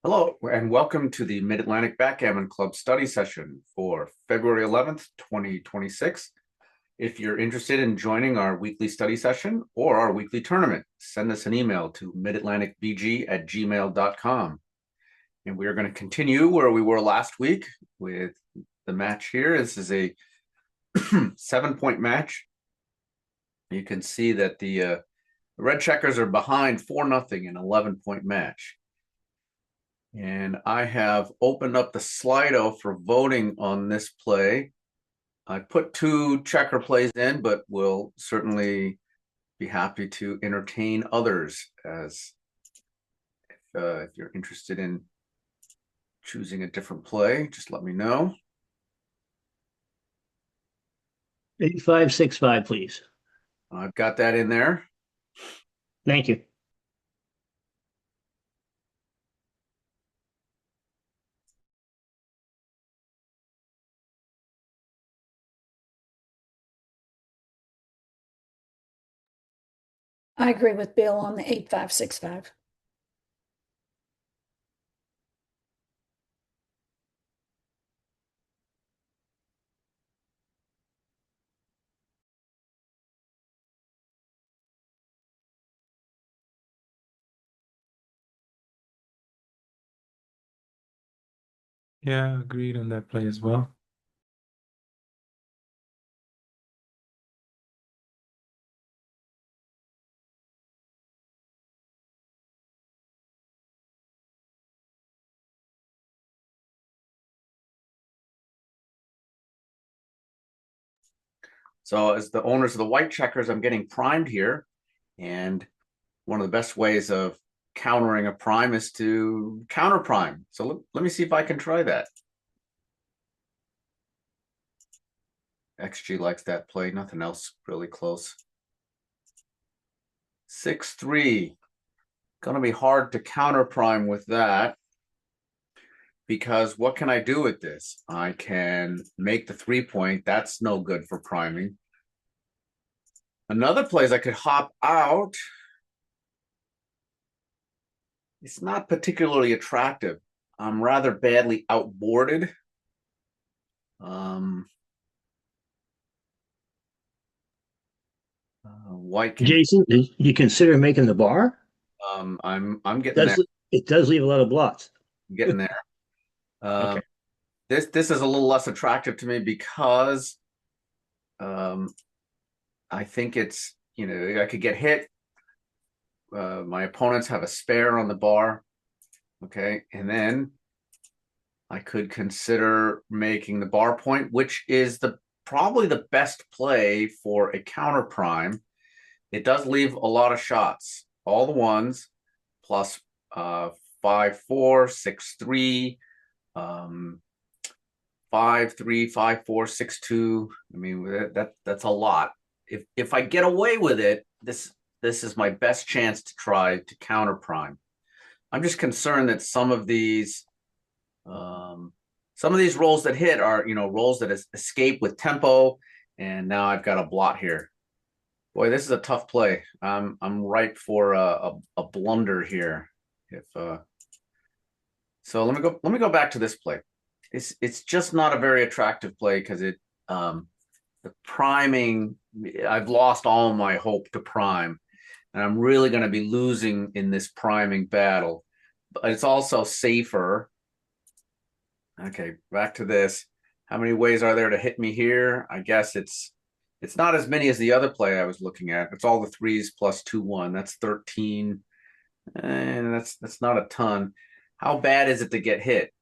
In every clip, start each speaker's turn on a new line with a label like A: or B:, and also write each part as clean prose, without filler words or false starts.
A: Hello, and welcome to the Mid-Atlantic Backgammon Club study session for February 11th, 2026. If you're interested in joining our weekly study session or our weekly tournament, send us an email to midatlanticbg@gmail.com. And we are going to continue where we were last week with the match here. This is a 7-point match. You can see that the red checkers are behind 4-0 in an 11-point match. And I have opened up the Slido for voting on this play. I put 2 checker plays in, but will certainly be happy to entertain others as if you're interested in choosing a different play, just let me know.
B: 8565, please.
A: I've got that in there.
B: Thank you.
C: I agree with Bill on the 8565.
D: Yeah, agreed on that play as well.
A: So as the owners of the white checkers, I'm getting primed here. And one of the best ways of countering a prime is to counter prime. So let me see if I can try that. XG likes that play. Nothing else really close. 6-3. Gonna be hard to counter prime with that. Because what can I do with this? I can make the 3-point. That's no good for priming. Another play is I could hop out. It's not particularly attractive. I'm rather badly outboarded. White can.
B: Jason, did you consider making the bar?
A: I'm getting there.
B: It does leave a lot of blots.
A: I'm getting there.
B: Okay.
A: This is a little less attractive to me because I think it's, I could get hit. My opponents have a spare on the bar. Okay. And then I could consider making the bar point, which is probably the best play for a counter prime. It does leave a lot of shots, all the ones, plus 5-4, 6-3, 5-3, 5-4, 6-2. I mean, that's a lot. If I get away with it, this is my best chance to try to counter prime. I'm just concerned that some of these rolls that hit are rolls that escape with tempo, and now I've got a blot here. Boy, this is a tough play. I'm ripe for a blunder here. So let me go back to this play. It's just not a very attractive play because the priming, I've lost all my hope to prime, and I'm really going to be losing in this priming battle. But it's also safer. Okay, back to this. How many ways are there to hit me here? I guess it's not as many as the other play I was looking at. It's all the 3s plus 2-1. That's 13. And that's not a ton. How bad is it to get hit?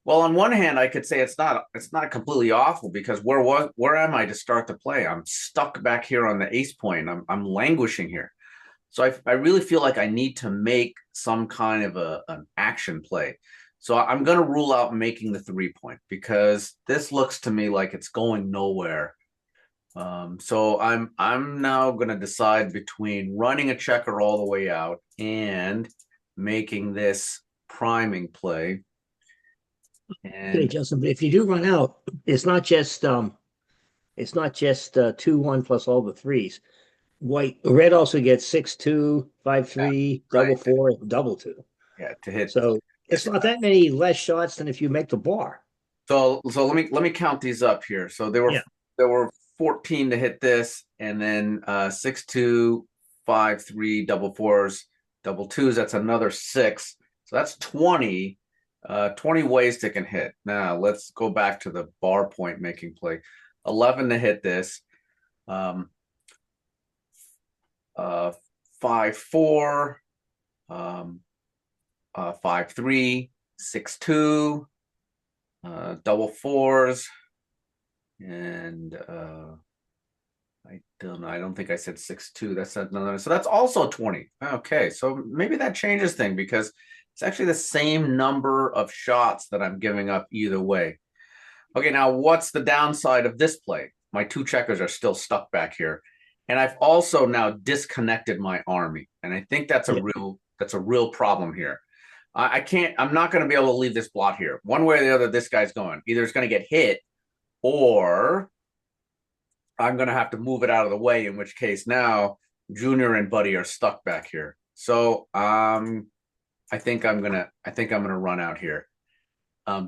A: Well, on one hand, I could say it's not completely awful because where am I to start the play? I'm stuck back here on the ace point. I'm languishing here. So I really feel like I need to make some kind of an action play. So I'm going to rule out making the 3-point because this looks to me like it's going nowhere. So I'm now going to decide between running a checker all the way out and making this priming play.
B: Okay, Justin, but if you do run out, it's not just 2-1 plus all the threes. Red also gets 6-2, 5-3,
A: right.
B: double 4, double 2.
A: Yeah, to hit.
B: So it's not that many less shots than if you make the bar.
A: So let me count these up here. So
B: Yeah.
A: there were 14 to hit this, and then 6, 2, 5, 3, double fours, double twos. That's another 6. So that's 20. 20 ways to can hit. Now let's go back to the bar point making play. 11 to hit this. 5, 4, 5, 3, 6, 2, double fours, and I don't know. I don't think I said 6, 2. That's another. So that's also 20. Okay, so maybe that changes thing because it's actually the same number of shots that I'm giving up either way. Okay, now what's the downside of this play? My 2 checkers are still stuck back here. And I've also now disconnected my army. And I think that's a real problem here. I'm not going to be able to leave this blot here. One way or the other, this guy's going. Either it's going to get hit or I'm going to have to move it out of the way, in which case now Junior and Buddy are stuck back here. So I think I'm going to run out here.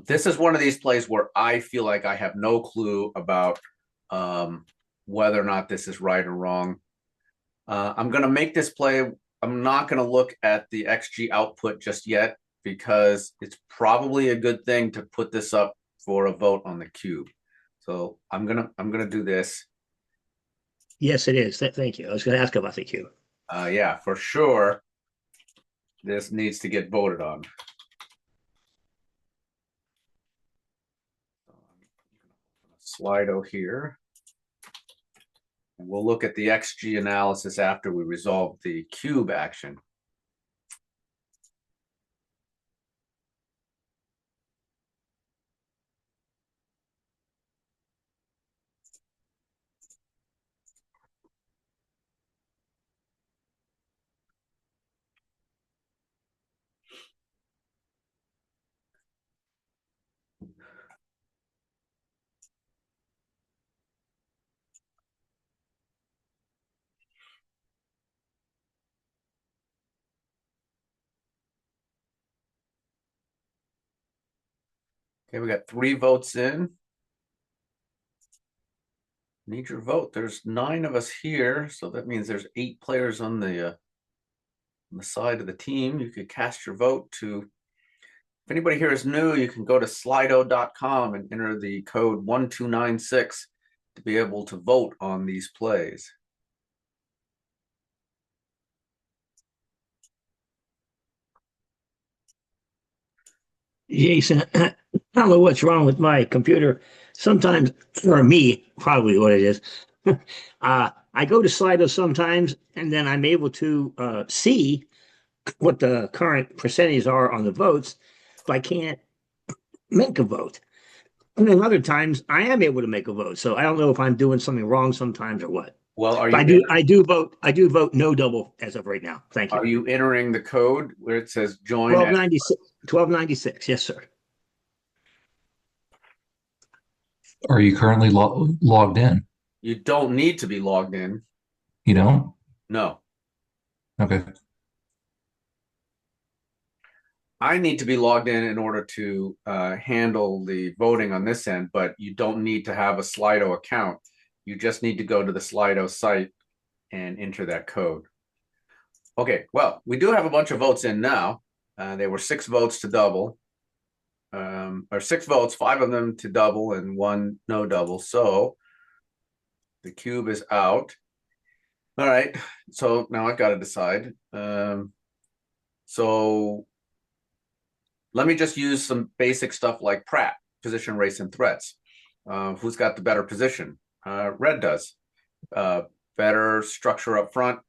A: This is one of these plays where I feel like I have no clue about whether or not this is right or wrong. I'm going to make this play. I'm not going to look at the XG output just yet because it's probably a good thing to put this up for a vote on the cube. So I'm gonna do this.
B: Yes, it is. Thank you. I was going to ask about the cube.
A: Yeah, for sure. This needs to get voted on. Slido here. And we'll look at the XG analysis after we resolve the cube action. Okay, we got 3 votes in. Need your vote. There's 9 of us here, so that means there's 8 players on the side of the team. You could cast your vote to. If anybody here is new, you can go to slido.com and enter the code 1296 to be able to vote on these plays.
B: Jason, I don't know what's wrong with my computer. Sometimes, for me, probably what it is. I go to Slido sometimes, and then I'm able to see what the current percentages are on the votes, but I can't make a vote. And then other times, I am able to make a vote. So I don't know if I'm doing something wrong sometimes or what.
A: Well,
B: But I do vote no double as of right now. Thank you.
A: Are you entering the code where it says join?
B: 1296. Yes, sir.
E: Are you currently logged in?
A: You don't need to be logged in.
E: You don't?
A: No.
E: Okay.
A: I need to be logged in order to handle the voting on this end, but you don't need to have a Slido account. You just need to go to the Slido site and enter that code. Okay, well, we do have a bunch of votes in now. There were 6 votes to double, or 6 votes, 5 of them to double and 1 no double. So the cube is out. All right, so now I've got to decide. So let me just use some basic stuff like Pratt, position, race, and threats. Who's got the better position? Red does. Better structure up front.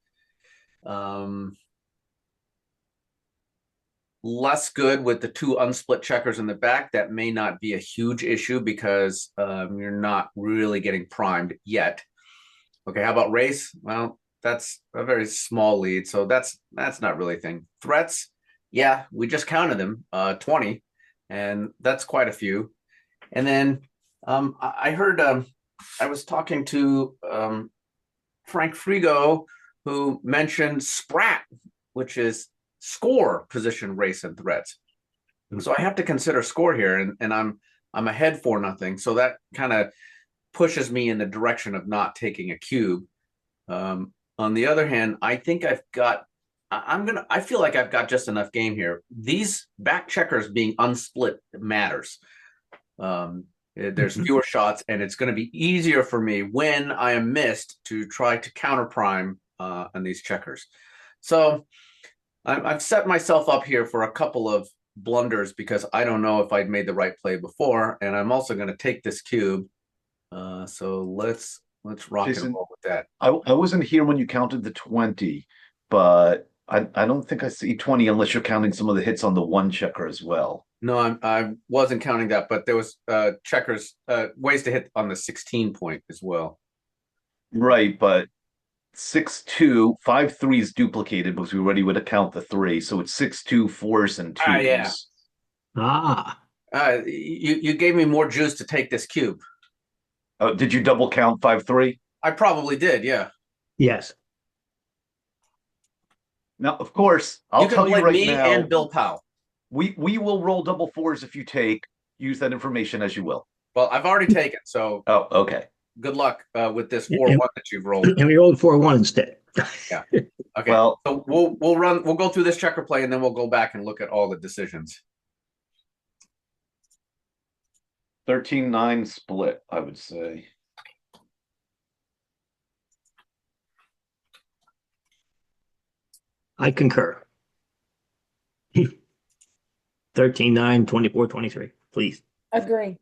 A: Less good with the 2 unsplit checkers in the back. That may not be a huge issue because you're not really getting primed yet. Okay, how about race? Well, that's a very small lead, so that's not really a thing. Threats, yeah, we just counted them, 20, and that's quite a few. And then I heard I was talking to Frank Frigo, who mentioned Sprat, which is score, position, race, and threats. So I have to consider score here, and I'm ahead 4-0. So that kind of pushes me in the direction of not taking a cube. On the other hand, I think I feel like I've got just enough game here. These back checkers being unsplit matters. There's
B: Mhm.
A: fewer shots, and it's going to be easier for me when I am missed to try to counter prime on these checkers. So I've set myself up here for a couple of blunders because I don't know if I'd made the right play before, and I'm also going to take this cube. So let's rock and
F: Jason,
A: roll with that.
F: I wasn't here when you counted the 20, but I don't think I see 20 unless you're counting some of the hits on the one checker as well.
A: No, I wasn't counting that, but there was checkers ways to hit on the 16 point as well.
F: Right, but 6-2, 5-3 is duplicated because we already would account the three. So it's 6-2, fours, and
A: Ah, yeah.
F: twos.
B: Ah,
A: You gave me more juice to take this cube.
F: Oh, did you double count 5-3?
A: I probably did, yeah.
B: yes.
F: Now, of course, I'll
A: You can
F: tell you
A: blame
F: right
A: me
F: now,
A: and Bill Powell.
F: we will roll double fours if you take. Use that information as you will.
A: Well, I've already taken, so
F: Oh, okay.
A: good luck with this
B: And,
A: 4-1 that you've rolled.
B: and we rolled 4-1 instead.
A: Yeah. Okay.
F: Well,
A: So we'll go through this checker play and then we'll go back and look at all the decisions.
F: 13-9 split, I would say.
B: I concur. 13-9, 24-23, please.
C: Agree.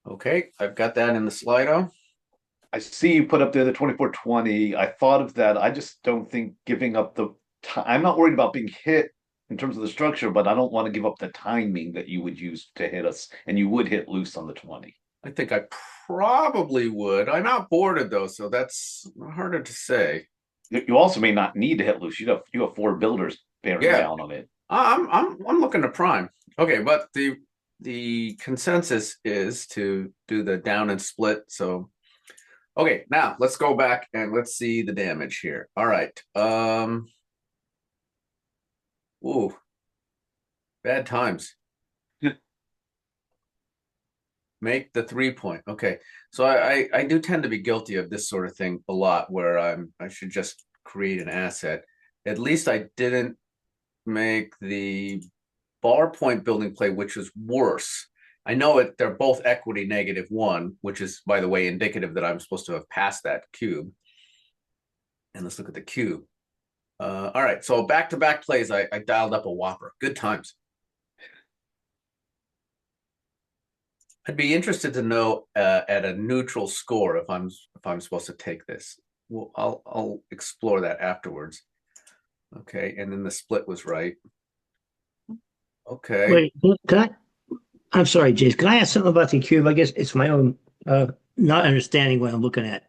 A: Okay, I've got that in the Slido.
F: I see you put up there the 24-20. I thought of that. I just don't think giving up the time. I'm not worried about being hit in terms of the structure, but I don't want to give up the timing that you would use to hit us. And you would hit loose on the 20.
A: I think I probably would. I'm outboarded though, so that's harder to say.
F: You also may not need to hit loose. You have four builders bearing
A: Yeah.
F: down on it.
A: I'm looking to prime. Okay, but the consensus is to do the down and split. So okay, now let's go back and let's see the damage here. All right. Ooh, bad times. Make the 3-point. Okay. So I do tend to be guilty of this sort of thing a lot where I should just create an asset. At least I didn't make the bar point building play, which was worse. I know they're both equity -1, which is, by the way, indicative that I'm supposed to have passed that cube. And let's look at the cube. All right, so back-to-back plays, I dialed up a whopper. Good times. I'd be interested to know at a neutral score if I'm supposed to take this. Well, I'll explore that afterwards. Okay, and then the split was right. Okay.
B: Wait, I'm sorry, Jace. Can I ask something about the cube? I guess it's my own not understanding what I'm looking at.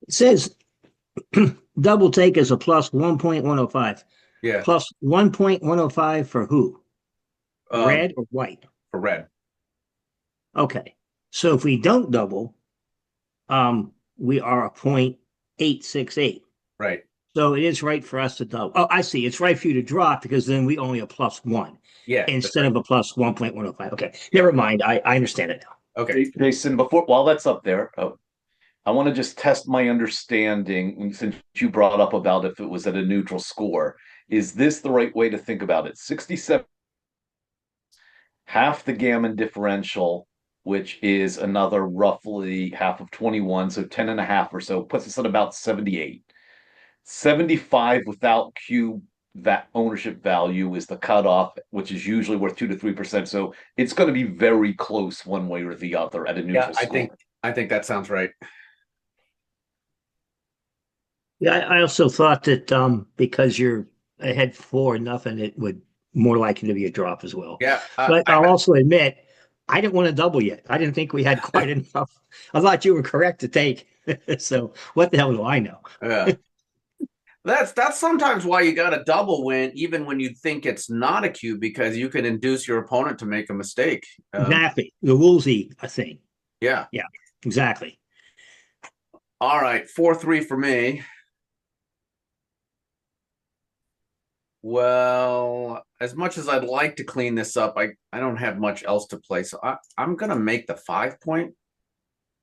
B: It says double take is a plus 1.105.
A: Yeah.
B: Plus 1.105 for who?
A: Um,
B: Red or white?
A: for red.
B: Okay. So if we don't double, we are a 0.868.
A: Right.
B: So it is right for us to double. Oh, I see. It's right for you to drop because then we only a +1
A: Yeah. that's
B: instead
A: right.
B: of a plus 1.105. Okay. Never mind. I understand it now.
A: Okay.
F: Jason, while that's up there, I want to just test my understanding since you brought up about if it was at a neutral score. Is this the right way to think about it? 67, half the gammon differential, which is another roughly half of 21, so 10 and a half or so, puts us at about 78. 75 without cube that ownership value is the cutoff, which is usually worth 2 to 3%. So it's going to be very close one way or the other at a neutral
A: Yeah,
F: score.
A: I think that sounds right.
B: Yeah, I also thought that because you're ahead 4-0, it would more likely to be a drop as well.
A: Yeah.
B: But I'll also admit, I didn't want to double yet. I didn't think we had quite enough. I thought you were correct to take. So what the hell do I know?
A: Yeah. That's sometimes why you got a double win, even when you think it's not a cube, because you can induce your opponent to make a mistake.
B: Exactly. The Woolsey, I think.
A: Yeah.
B: Yeah, exactly.
A: All right. 4-3 for me. Well, as much as I'd like to clean this up, I don't have much else to play. So I'm gonna make the 5 point.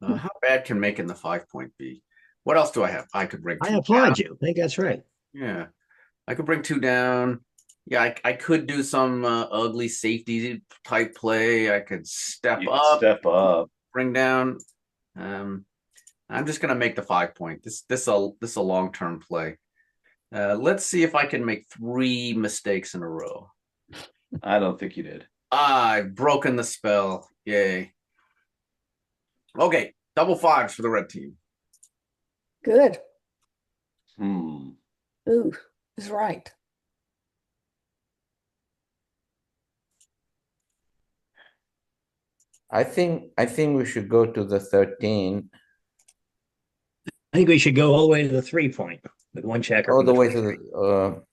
A: How bad can making the 5 point be? What else do I have? I could bring
B: I
A: two
B: applaud
A: down.
B: you. I think that's right.
A: Yeah, I could bring two down. Yeah, I could do some ugly safety type play. I could step
F: You could
A: up,
F: step up.
A: bring down. Um, I'm just gonna make the 5 point. This a long term play. Let's see if I can make 3 mistakes in a row.
F: I don't think you did.
A: I've broken the spell. Yay. Okay, double fives for the red team.
C: Good.
F: Hmm.
C: Ooh, is right.
G: I think we should go to the 13
B: I think we should go all the way to the 3 point with one checker.
G: all
B: from
G: the way to
B: 23.
G: the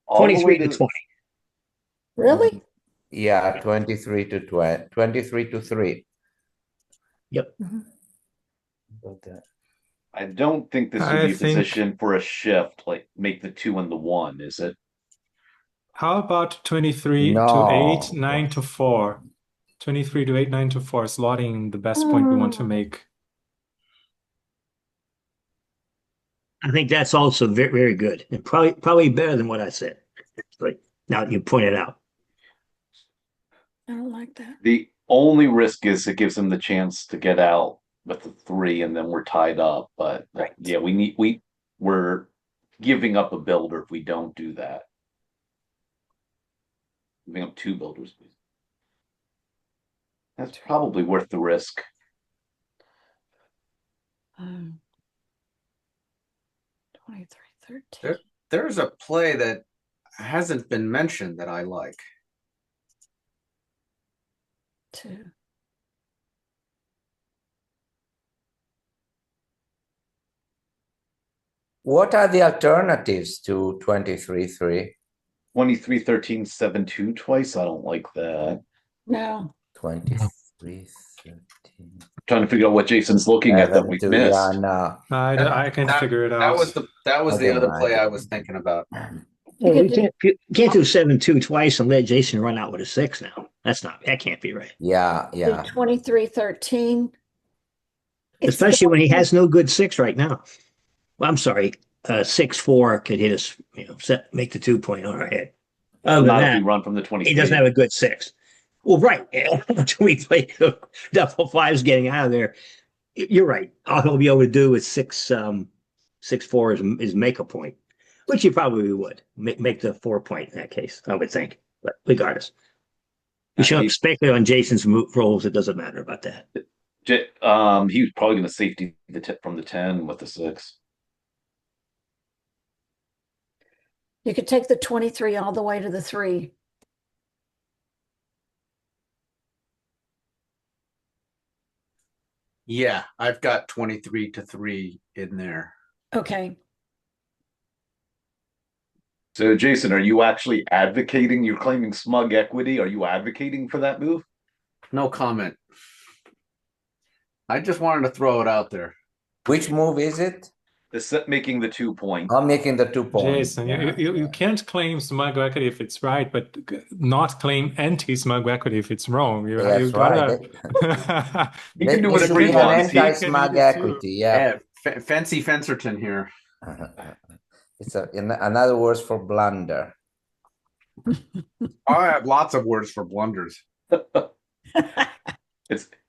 F: All the
B: 23
F: way
B: to
F: to
B: 20.
C: Really?
G: yeah, 23 to 20, 23 to 3.
B: Yep.
F: I don't think this would
D: I
F: be a
D: think-
F: position for a shift, like make the 2 and the 1, is it?
D: How about 23 to
G: No.
D: 8, 9 to 4? 23 to 8, 9 to 4, slotting the best point we want to make.
B: I think that's also very, very good, and probably better than what I said. But now that you pointed out,
C: I don't like that.
F: The only risk is it gives them the chance to get out with the 3 and then we're tied up. But
C: Right.
F: yeah, we're giving up a builder if we don't do that. Giving up 2 builders, please. That's probably worth the risk.
C: Um, 23, 13.
A: There's a play that hasn't been mentioned that I like.
C: 2.
G: What are the alternatives to 23-3?
F: 23, 13, 7, 2 twice. I don't like that.
C: No.
G: 23, 13.
F: Trying to figure out what Jason's looking at that
G: 7,
F: we've
G: 2,
F: missed.
G: yeah, no.
D: I can figure it
A: That
D: out.
A: was the
G: Okay,
A: other
G: right.
A: play I was thinking about.
C: You
B: well,
C: could do-
B: you can't do 7-2 twice and let Jason run out with a 6 now. That can't be right.
G: Yeah,
C: do
G: yeah.
C: 23, 13. It's
B: Especially when he
C: still-
B: has no good 6 right now. Well, I'm sorry, 6-4 could hit us, make the 2 point on our head. Other than
F: Not if
B: that,
F: we run from the 23.
B: he doesn't have a good 6. Well, right. Until we play the double fives getting out of there. You're right. All he'll be able to do is 6-4 is make a point, which he probably would make the 4 point in that case, I would think. But regardless, we shouldn't speculate on Jason's rolls. It doesn't matter about that.
F: He was probably going to safety the tip from the 10 with the 6.
C: You could take the 23 all the way to the 3.
A: Yeah, I've got 23 to 3 in there.
C: Okay.
F: So, Jason, are you actually advocating? You're claiming smug equity. Are you advocating for that move?
A: No comment. I just wanted to throw it out there.
G: Which move is it?
F: The set making the 2 point.
G: I'm making the 2 points.
D: Jason,
G: Yeah,
D: you can't claim smug equity if it's right, but not claim anti-smug equity if it's wrong. You
G: That's
D: gotta.
F: You can do
G: There
F: whatever
G: should
F: he
G: be an
F: wants.
D: He can
G: anti-smug
D: eat it too.
G: equity. Yeah.
A: Fancy Fencerton here.
G: It's another word for blunder.
A: I have lots of words for blunders.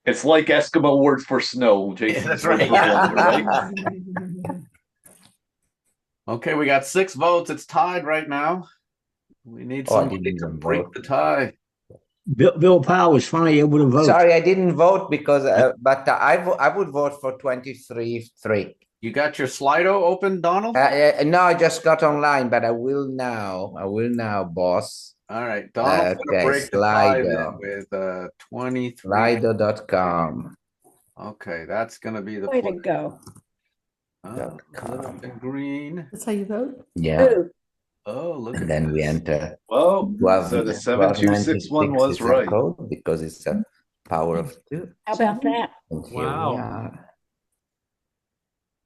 F: It's like Eskimo words for snow, Jason.
A: Yeah, that's right.
F: right?
A: Okay, we got 6 votes. It's tied right now. We need
G: Oh, I
A: somebody
G: didn't
A: to
G: even
A: break
G: vote.
A: the tie.
B: Bill Powell was finally able to vote.
G: Sorry, I didn't vote because, but I would vote for 23-3.
A: You got your Slido open, Donald?
G: No, I just got online, but I will now. I will now, boss.
A: All right, Donald's gonna
G: Okay,
A: break the tie then
G: Slido.
A: with 23.
G: Slido.com.
A: Okay, that's gonna be the
C: Way to
A: play.
C: go.
A: Oh, little bit green.
H: That's how you vote?
G: Yeah,
C: Ooh,
A: Oh, look
G: and
A: at
G: then we
A: this.
G: enter
F: 12.
G: 12,
F: So the 7261 was
G: 1296 is a
F: right.
G: code because it's a power of 2.
C: how about that?
G: And here we
D: Wow.
G: are.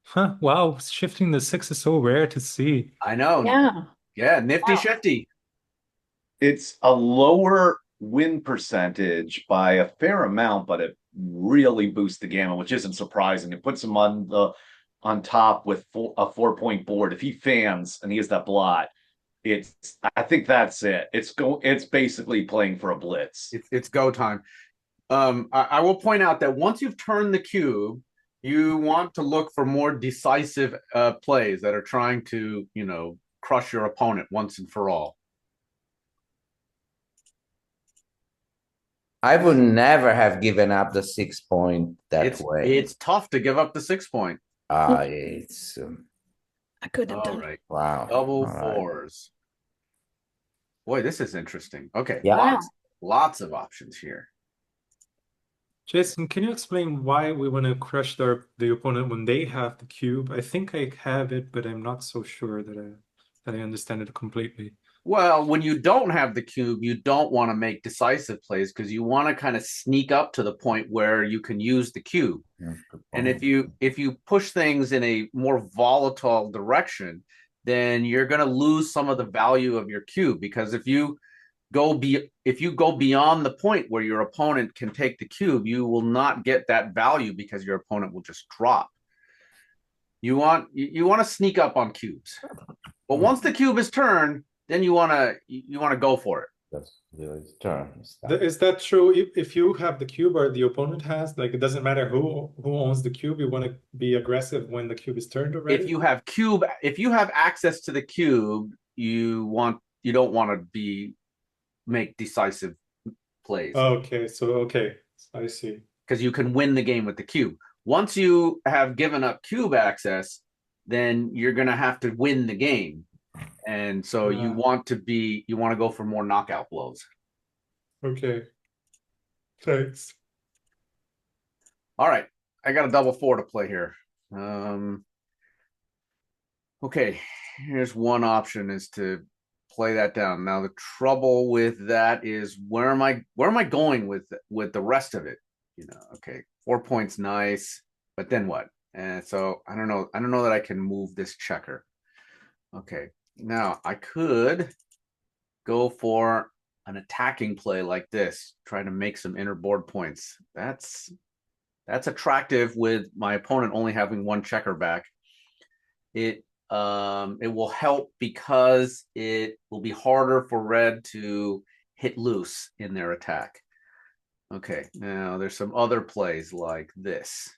D: Huh, wow, shifting the 6 is so rare to see.
A: I know.
C: Yeah.
A: Yeah, nifty
C: Wow.
A: shifty.
F: It's a lower win percentage by a fair amount, but it really boosts the gammon, which isn't surprising. It puts him on top with a 4-point board. If he fans and he has that blot, I think that's it. It's basically playing for a blitz.
A: It's go time. I will point out that once you've turned the cube, you want to look for more decisive plays that are trying to, crush your opponent once and for all.
G: I would never have given up the 6-point that way.
A: It's tough to give up the 6-point.
G: It's
C: I couldn't have
A: All
C: done it.
A: right.
G: wow.
A: Double
G: All right.
A: fours. Boy, this is interesting. Okay.
G: Yeah.
A: Lots of options here.
D: Jason, can you explain why we want to crush the opponent when they have the cube? I think I have it, but I'm not so sure that I understand it completely.
A: Well, when you don't have the cube, you don't want to make decisive plays because you want to kind of sneak up to the point where you can use the cube. And if you push things in a more volatile direction, then you're going to lose some of the value of your cube, because if you go beyond the point where your opponent can take the cube, you will not get that value because your opponent will just drop. You want to sneak up on cubes. But once the cube is turned, then you want to go for it.
G: That's the turn.
D: Is that true? If you have the cube or the opponent has, like, it doesn't matter who owns the cube, you want to be aggressive when the cube is turned already?
A: If you have access to the cube, you don't want to make decisive plays.
D: Okay, I see.
A: Because you can win the game with the cube. Once you have given up cube access, then you're going to have to win the game. And so you want to go for more knockout blows.
D: Okay. Thanks.
A: All right. I got a double four to play here. Okay. Here's one option, is to play that down. Now the trouble with that is where am I going with the rest of it? Okay, 4 points, nice, but then what? And so I don't know that I can move this checker. Okay, now I could go for an attacking play like this, try to make some inner board points. That's attractive with my opponent only having one checker back. It will help because it will be harder for red to hit loose in their attack. Okay, now there's some other plays like this.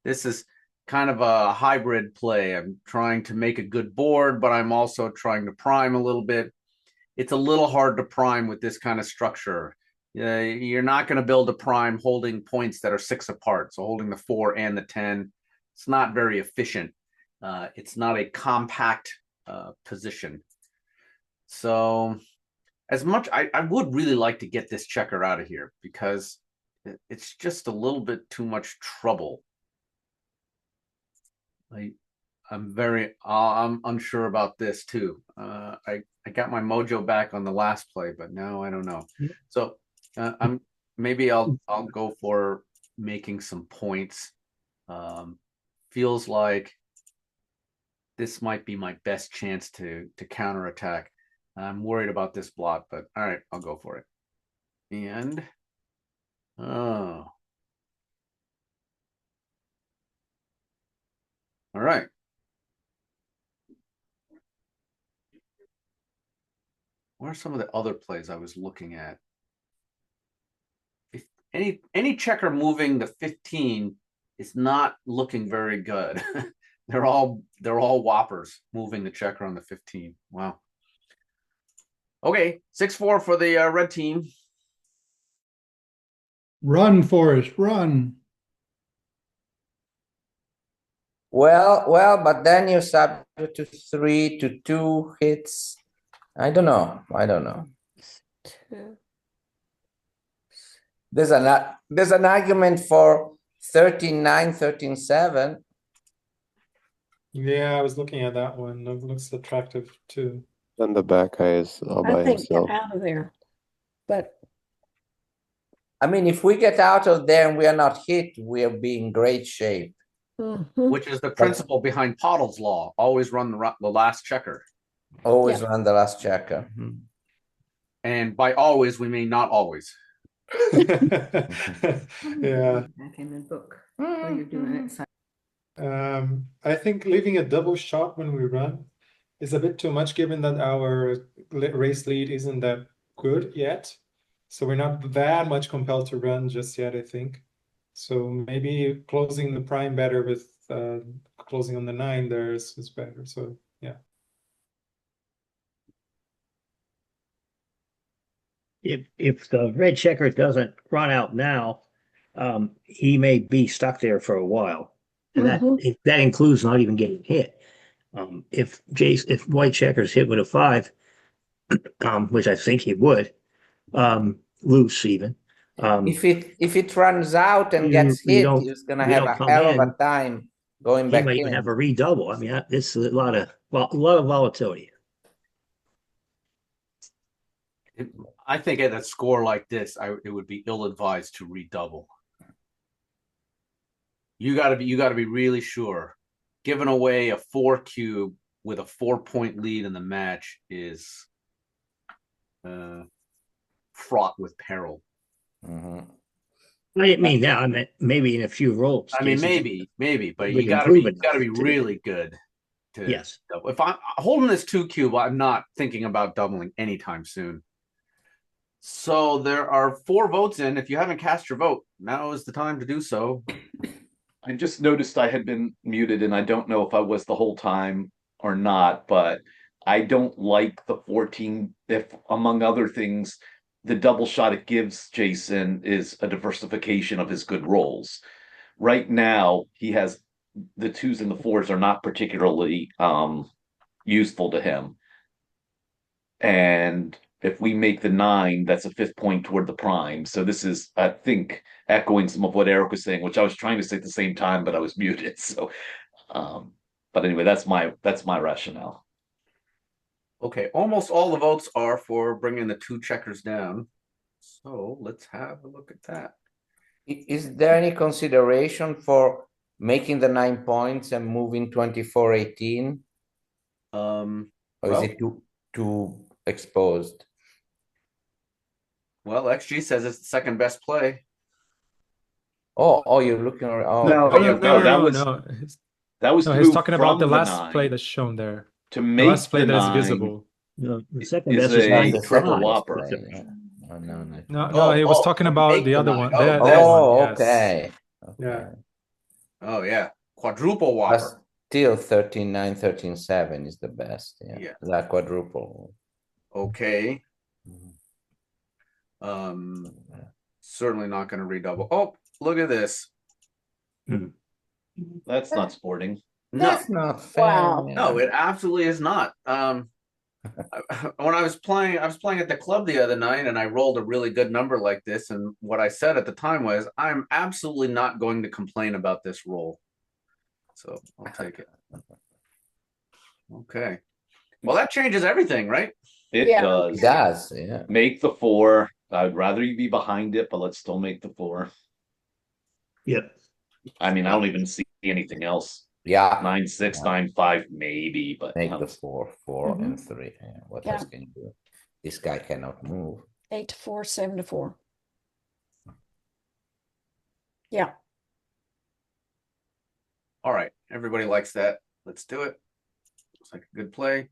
A: This is kind of a hybrid play. I'm trying to make a good board, but I'm also trying to prime a little bit. It's a little hard to prime with this kind of structure. You're not going to build a prime holding points that are 6 apart. So holding the 4 and the 10, it's not very efficient. It's not a compact position. So as much, I would really like to get this checker out of here because it's just a little bit too much trouble. I'm unsure about this too. I got my mojo back on the last play, but now I don't know. So maybe I'll go for making some points. Feels like this might be my best chance to counterattack. I'm worried about this blot, but all right, I'll go for it. And all right. What are some of the other plays I was looking at? If any checker moving the 15 is not looking very good. They're all whoppers moving the checker on the 15. Wow. Okay, 6-4 for the red team.
H: Run, Forrest, run.
G: Well, but then you're subject to 3 to 2 hits. I don't know.
C: 2.
G: There's an argument for 13-9, 13-7.
D: Yeah, I was looking at that one. It looks attractive too.
I: Then the back guy is all
C: I
I: by
C: think
I: himself.
C: get out of there. But
G: I mean, if we get out of there and we are not hit, we'll be in great shape.
A: Which is the principle behind Pottle's law. Always run the last checker.
G: Always run the last checker.
A: And by always, we mean not always.
D: Yeah.
J: Back in the book. What you're doing it.
D: I think leaving a double shot when we run is a bit too much, given that our race lead isn't that good yet. So we're not that much compelled to run just yet, I think. So maybe closing the prime better with closing on the 9 there is better. So yeah.
B: If the red checker doesn't run out now, he may be stuck there for a while. And that includes not even getting hit. If white checkers hit with a 5, which I think he would, loose even.
G: If it runs out and gets
B: you
G: hit,
B: don't-
G: he's gonna
B: you
G: have
B: don't
G: a
B: come
G: hell of a
B: in,
G: time going
B: he
G: back
B: might even
G: in.
B: have a redouble. I mean, it's a lot of volatility.
A: I think at a score like this, it would be ill-advised to redouble. You got to be really sure. Giving away a 4 cube with a 4-point lead in the match is fraught with peril.
G: Mhm.
B: I didn't mean that. I meant maybe in a few rolls.
A: I mean,
B: Jason.
A: maybe, but
B: Would
A: you got
B: improve
A: to
B: enough
A: be
B: to-
A: really good to
B: Yes.
A: double. If I'm holding this 2 cube, I'm not thinking about doubling anytime soon. So there are 4 votes in. If you haven't cast your vote, now is the time to do so.
F: I just noticed I had been muted, and I don't know if I was the whole time or not, but I don't like the 14. If, among other things, the double shot it gives Jason is a diversification of his good rolls. Right now, he has the 2s and the 4s are not particularly useful to him. And if we make the 9, that's a 5th point toward the prime. So this is, I think, echoing some of what Eric was saying, which I was trying to say at the same time, but I was muted. So, but anyway, that's my rationale.
A: Okay, almost all the votes are for bringing the 2 checkers down. So let's have a look at that.
G: Is there any consideration for making the 9 points and moving 24-18? Or is
A: well-
G: it too exposed?
A: Well, XG says it's the second best play.
G: Oh, you're looking around. Oh,
F: No,
G: okay.
F: that was
D: No,
F: to
D: he's
F: move
D: talking about the
F: from
D: last
F: 9
D: play that's shown there.
F: to
D: The
F: make
D: last play
F: the
D: that is
F: 9
D: visible.
B: No, the second
F: is
B: best is
F: a
B: 9 to
F: triple
B: 5.
F: whopper.
G: Yeah. Oh, no.
D: No, he was talking about
A: make
D: the
A: the
D: other
A: 9.
D: one.
A: Oh,
D: That
A: this.
D: one,
G: Oh,
D: yes.
G: okay.
D: Yeah.
A: Oh yeah, quadruple
G: But
A: whopper.
G: still 13-9, 13-7 is the best.
A: Yeah.
G: That quadruple.
A: Okay. Certainly not going to redouble. Oh, look at this.
F: That's not sporting.
A: No,
G: That's not fair.
C: Wow.
A: no, it absolutely is not. When I was playing at the club the other night, and I rolled a really good number like this. And what I said at the time was, I'm absolutely not going to complain about this roll. So I'll take it. Okay. Well, that changes everything, right?
F: It
C: Yeah.
F: does.
G: It does, yeah.
F: Make the 4. I'd rather you be behind it, but let's still make the 4.
B: Yep.
F: I mean, I don't even see anything else.
G: Yeah.
F: 9-6,
G: Yeah.
F: 9-5, maybe, but
G: Make the 4, 4 and 3. Yeah. What
C: Yeah.
G: else can you do? This guy cannot move.
C: 8-4, 7-4. Yeah.
A: All right. Everybody likes that. Let's do it. Looks like a good play.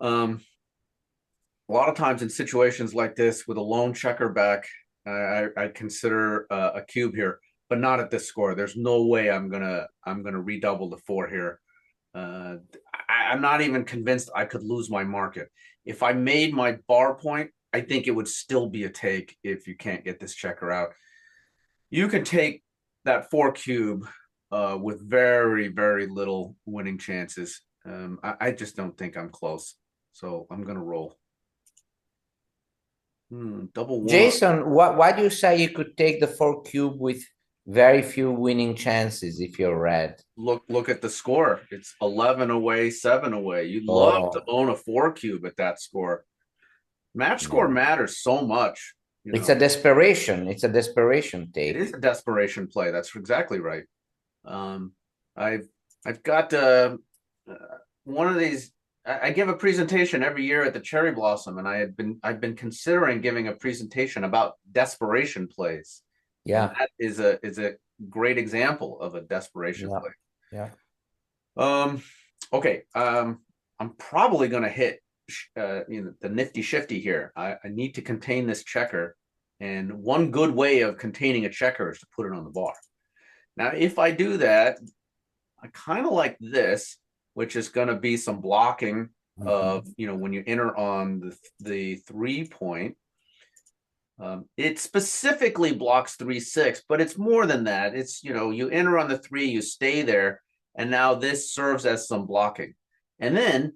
A: A lot of times in situations like this with a lone checker back, I consider a cube here, but not at this score. There's no way I'm gonna redouble the 4 here. I'm not even convinced I could lose my market. If I made my bar point, I think it would still be a take if you can't get this checker out. You can take that 4 cube with very, very little winning chances. I just don't think I'm close. So I'm gonna roll. Double 1.
G: Jason, why do you say you could take the 4 cube with very few winning chances if you're red?
A: Look at the score. It's 11 away, 7 away. You'd love to own a 4 cube at that score. Match score matters so much.
G: It's a desperation. It's a desperation take.
A: It is a desperation play. That's exactly right. I've got one of these I give a presentation every year at the Cherry Blossom, and I've been considering giving a presentation about desperation plays.
G: Yeah.
A: And that is a great example of a desperation
G: Yeah.
A: play.
G: Yeah.
A: Okay. I'm probably going to hit the nifty shifty here. I need to contain this checker, and one good way of containing a checker is to put it on the bar. Now, if I do that, I kind of like this, which is going to be some blocking of, when you enter on the 3 point. It specifically blocks 3-6, but it's more than that. It's, you enter on the 3, you stay there, and now this serves as some blocking. And then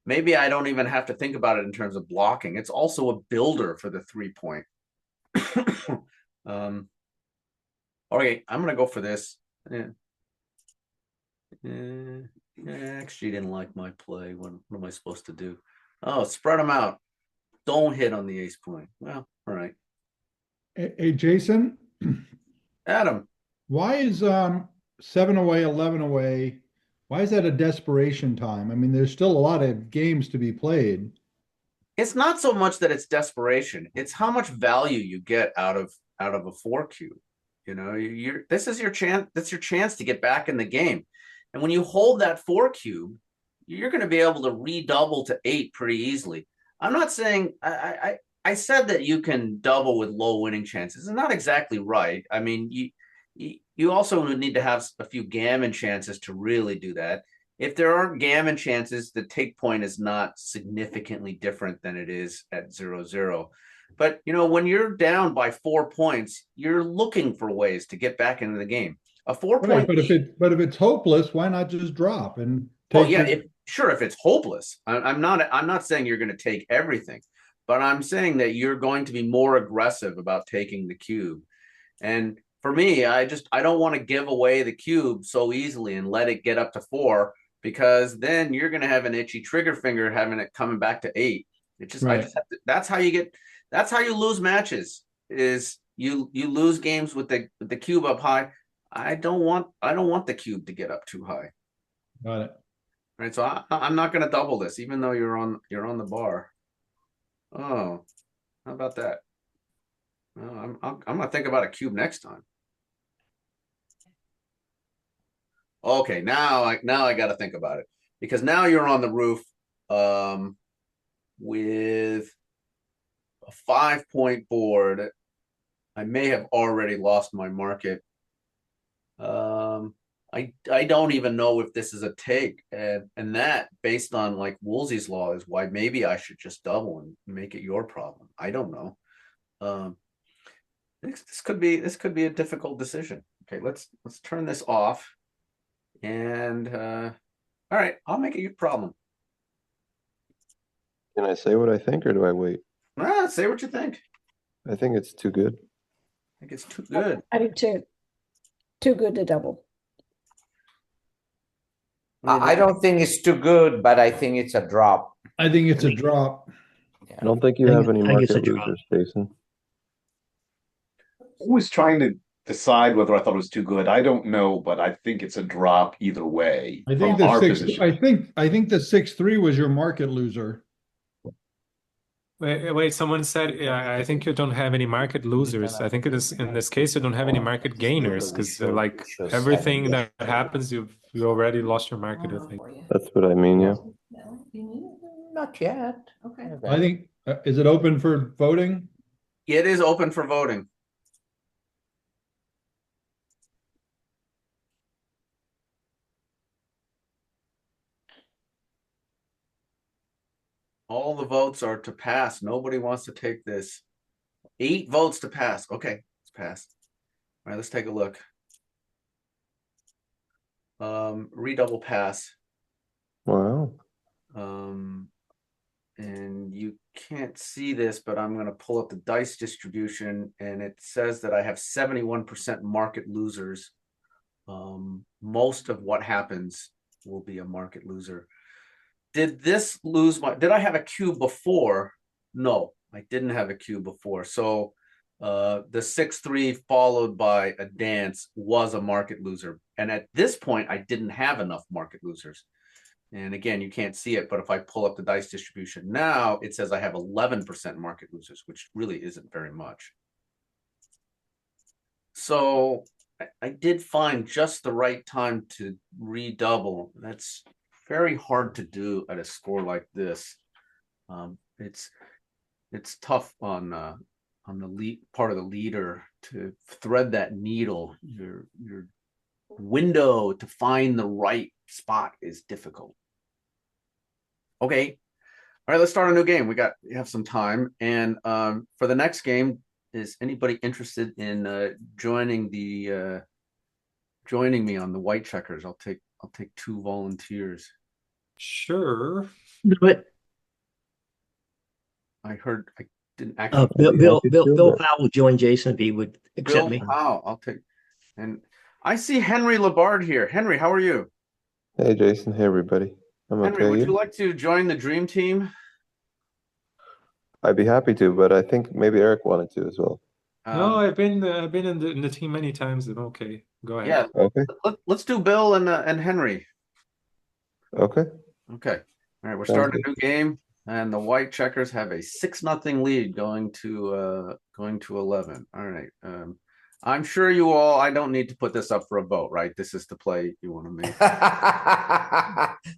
A: maybe I don't even have to think about it in terms of blocking. It's also a builder for the 3-point. Okay, I'm going to go for this. Actually didn't like my play. What am I supposed to do? Oh, spread them out. Don't hit on the ace point. Well, all right.
H: Hey, Jason,
A: Adam.
H: why is 7 away, 11 away? Why is that a desperation time? I mean, there's still a lot of games to be played.
A: It's not so much that it's desperation. It's how much value you get out of a 4 cube. This is your chance. That's your chance to get back in the game. And when you hold that 4 cube, you're going to be able to redouble to 8 pretty easily. I'm not saying I said that you can double with low winning chances. It's not exactly right. I mean, you also would need to have a few gammon chances to really do that. If there aren't gammon chances, the take point is not significantly different than it is at 0-0. But when you're down by 4 points, you're looking for ways to get back into the game. A 4-point.
H: Right, but if it's hopeless, why not just drop and
A: Well,
H: take
A: yeah,
H: your...
A: if it's hopeless, I'm not saying you're going to take everything, but I'm saying that you're going to be more aggressive about taking the cube. And for me, I don't want to give away the cube so easily and let it get up to 4, because then you're going to have an itchy trigger finger having it coming back to 8. It just,
H: Right.
A: that's how you lose matches, is you lose games with the cube up high. I don't want the cube to get up too high.
H: Got it.
A: Right, so I'm not going to double this, even though you're on the bar. Oh, how about that? Well, I'm going to think about a cube next time. Okay, now I got to think about it, because now you're on the roof with a 5-point board. I may have already lost my market. I don't even know if this is a take, and that, based on like Woolsey's law, is why maybe I should just double and make it your problem. I don't know. This could be a difficult decision. Okay, let's turn this off, and all right, I'll make it your problem.
I: Can I say what I think or do I wait?
A: Say what you think.
I: I think it's too good.
A: I think it's too good.
C: I do too. Too good to double.
G: I don't think it's too good, but I think it's a drop.
H: I think it's a drop.
G: Yeah.
I: I don't think you
B: I
I: have
B: think-
I: any
B: I think it's
I: market
B: a drop.
I: losers, Jason.
F: I was trying to decide whether I thought it was too good. I don't know, but I think it's a drop either way.
H: I think
F: from our
H: the
F: position.
H: I think the 6-3 was your market loser.
K: Wait, someone said, I think you don't have any market losers. I think it is, in this case, you don't have any market gainers, because like everything that happens, you already lost your market, I think.
I: That's what I mean, yeah.
G: Not yet.
J: Okay.
H: I think, is it open for voting?
A: It is open for voting. All the votes are to pass. Nobody wants to take this. 8 votes to pass. Okay, it's passed. All right, let's take a look. Redouble pass.
I: Wow.
A: And you can't see this, but I'm going to pull up the dice distribution, and it says that I have 71% market losers. Most of what happens will be a market loser. Did I have a cube before? No, I didn't have a cube before. So the 6-3 followed by a dance was a market loser. And at this point, I didn't have enough market losers. And again, you can't see it, but if I pull up the dice distribution now, it says I have 11% market losers, which really isn't very much. So I did find just the right time to redouble. That's very hard to do at a score like this. It's tough on the lead part of the leader to thread that needle. Your window to find the right spot is difficult. Okay. All right, let's start a new game. We have some time. And for the next game, is anybody interested in joining me on the white checkers? I'll take 2 volunteers.
K: Sure.
B: But
A: I heard I didn't actually.
B: Bill Powell will join Jason if he would accept
A: Bill
B: me.
A: Powell, I'll take. And I see Henry Labard here. Henry, how are you?
I: Hey, Jason. Hey, everybody. I'm
A: Henry,
I: okay.
A: would
I: You?
A: you like to join the dream team?
I: I'd be happy to, but I think maybe Eric wanted to as well.
K: No, I've been in the team many times. I'm okay. Go ahead.
A: Yeah.
I: Okay.
A: Let's do Bill and Henry.
I: Okay.
A: Okay. All right, we're
I: Sounds
A: starting
I: good.
A: a new game, and the white checkers have a 6-0 lead going to 11. All right. I'm sure you all. I don't need to put this up for a vote, right? This is the play you want to make.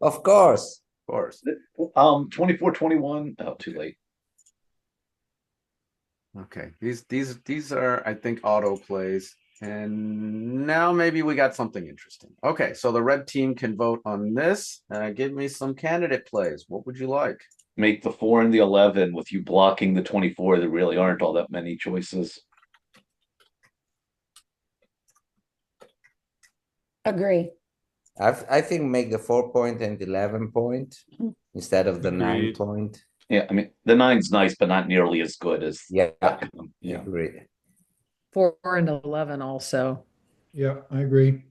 G: Of course.
A: Of course.
F: 24-21. Oh, too late.
A: Okay. These are, I think, auto plays. And now maybe we got something interesting. Okay, so the red team can vote on this. Give me some candidate plays. What would you like?
F: Make the 4 and the 11 with you blocking the 24. There really aren't all that many choices.
C: Agree.
G: I think make the 4 point and 11 point instead of the 9
K: Agreed.
G: point.
F: Yeah, I mean the 9's nice, but not nearly as good as
G: Yeah,
F: Backgammon. Yeah.
G: agree.
J: 4 and 11 also.
H: Yeah, I agree.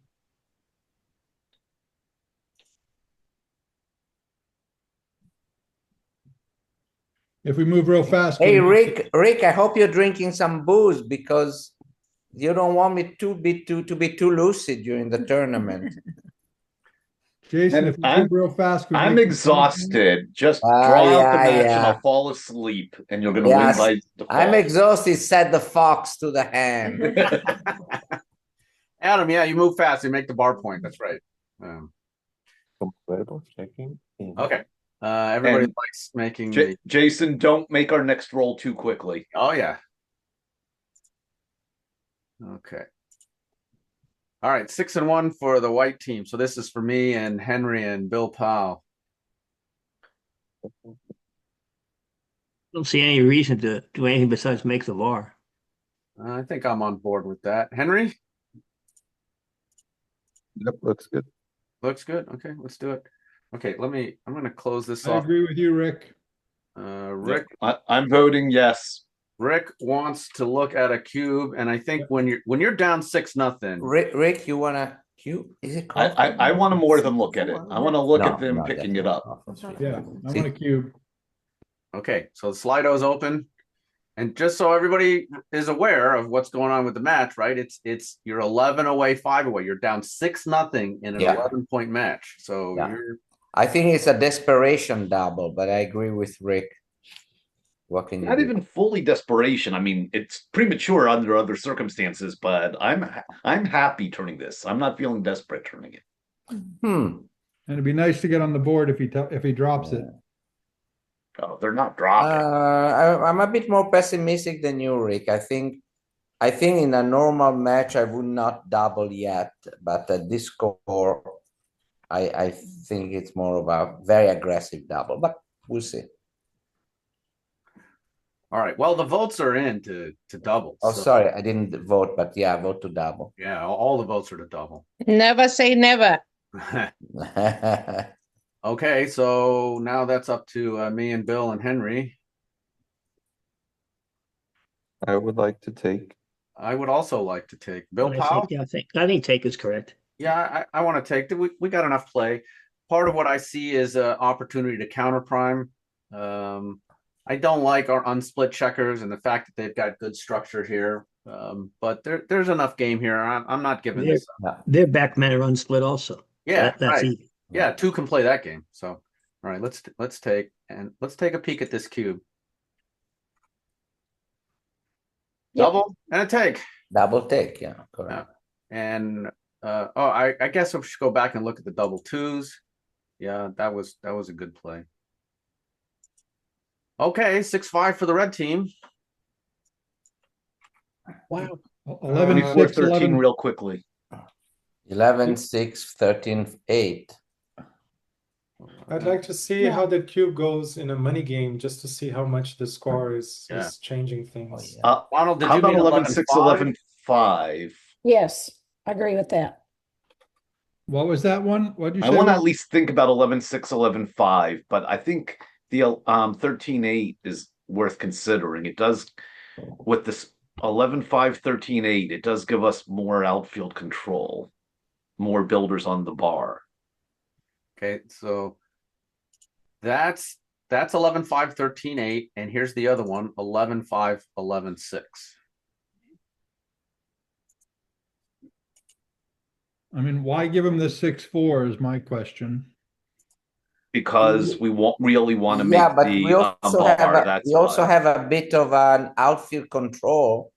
H: If we move real fast.
G: Hey,
H: can we-
G: Rick, I hope you're drinking some booze because you don't want me to be too lucid during the tournament.
H: Jason,
F: And
H: if we move real fast. can we
F: I'm
H: make some
F: exhausted. Just draw out the match and I'll fall asleep, and you're gonna
G: Yes,
F: win by default.
G: I'm exhausted. Set the fox to the hand.
A: Adam, yeah, you move fast. You make the bar point. That's right.
I: Compatible checking.
A: Okay. Everybody
F: And
A: likes making the.
F: Jason, don't make our next roll too quickly.
A: Oh, yeah. Okay. All right, 6-1 for the white team. So this is for me and Henry and Bill Powell.
B: Don't see any reason to do anything besides make the VAR.
A: I think I'm on board with that. Henry?
I: Yep, looks good.
A: Looks good. Okay, let's do it. Okay, I'm going to close this
H: I
A: off.
H: agree with you, Rick.
A: Rick
F: I'm voting yes.
A: Rick wants to look at a cube, and I think when you're down 6-0.
G: Rick, you wanna cube? Is it called?
F: I want to more than look at it. I want to look at them
G: No,
F: picking it
G: definitely
F: up.
G: not.
H: Yeah, I want a cube.
A: Okay, so the Slido's open. And just so everybody is aware of what's going on with the match, right? It's you're 11 away, 5 away. You're down 6-0 in an 11-point match. So
G: I think it's a desperation double, but I agree with Rick. What can you
F: Not
G: do?
F: even fully desperation. I mean, it's premature under other circumstances, but I'm happy turning this. I'm not feeling desperate turning it.
G: Hmm.
H: And it'd be nice to get on the board if he drops it.
F: Oh, they're not dropping.
G: I'm a bit more pessimistic than you, Rick. I think in a normal match I would not double yet, but at this score, I think it's more of a very aggressive double. But we'll see.
A: all right. Well, the votes are in to double.
G: Oh,
A: so-
G: sorry, I didn't vote, but yeah, I vote to double.
A: Yeah, all the votes are to double.
J: Never say never.
A: Okay, so now that's up to me and Bill and Henry.
I: I would like to take.
A: I would also like to take Bill
B: I
A: Powell.
B: think take is correct.
A: Yeah, I want to take. We got enough play. Part of what I see is an opportunity to counter prime. I don't like our unsplit checkers and the fact that they've got good structure here. But there's enough game here. I'm not giving this up.
B: Their backmen are unsplit also.
A: Yeah,
B: That's
A: right.
B: easy.
A: Yeah, two can play that game. So, all right, let's take a peek at this cube.
C: Yep.
A: Double and a take.
G: Double take, yeah, correct.
A: And I guess we should go back and look at the double twos. Yeah, that was a good play. Okay, 6-5 for the red team.
H: Wow.
F: 24,
H: 11-6,
F: 13
H: 11.
F: real quickly.
G: 11-6, 13-8.
D: I'd like to see how the cube goes in a money game, just to see how much the score is changing things.
A: Ronald, did
F: How
A: you
F: about
A: mean
F: 11-6,
A: 11-5?
F: 11-5?
C: Yes, I agree with that.
H: What was that one? What did you
F: I
H: say?
F: want to at least think about 11-6, 11-5, but I think the 13-8 is worth considering. It does, with this 11-5, 13-8, it does give us more outfield control, more builders on the bar.
A: Okay, so that's 11-5, 13-8, and here's the other one, 11-5, 11-6.
H: I mean, why give him the 6-4 is my question.
F: Because we really want to make
G: Yeah, but we
F: the
G: also
F: bar. That's
G: we also
F: why.
G: have a bit of an outfield control.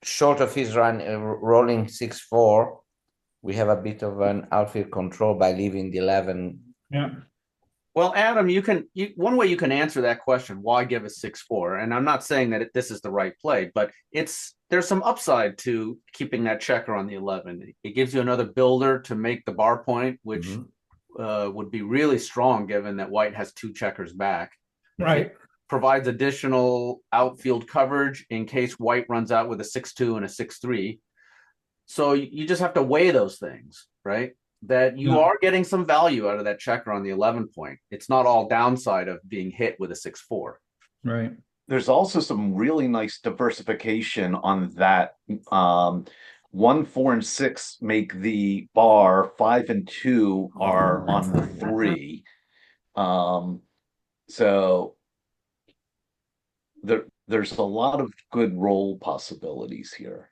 G: Short of his rolling 6-4, we have a bit of an outfield control by leaving the 11.
H: Yeah.
A: Well, Adam, one way you can answer that question, why give a 6-4? And I'm not saying that this is the right play, but there's some upside to keeping that checker on the 11. It gives you another builder to make the bar point, which would be really strong given that white has two checkers back.
H: Right.
A: It provides additional outfield coverage in case white runs out with a 6-2 and a 6-3. So you just have to weigh those things, right? That you are getting some value out of that checker on the 11 point. It's not all downside of being hit with a 6-4.
H: Right.
F: There's also some really nice diversification on that. 1, 4, and 6 make the bar. 5 and 2 are on the 3. So there's a lot of good roll possibilities here.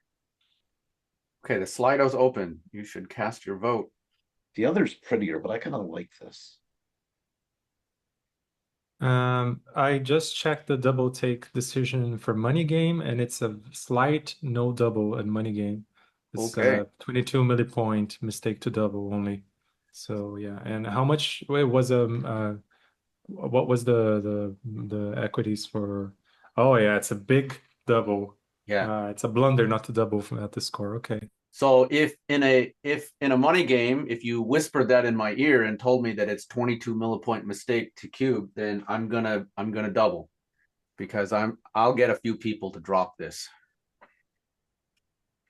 A: Okay, the Slido's open. You should cast your vote.
F: The other's prettier, but I kind of like this.
K: I just checked the double take decision for money game, and it's a slight no double at money game. It's
A: Okay.
K: 22 millipoint mistake to double only. So yeah, and how much was what was the equities for? Oh yeah, it's a big double.
A: Yeah.
K: It's a blunder not to double at the score. Okay.
A: So if in a money game, if you whispered that in my ear and told me that it's 22 millipoint mistake to cube, then I'm gonna double, because I'll get a few people to drop this.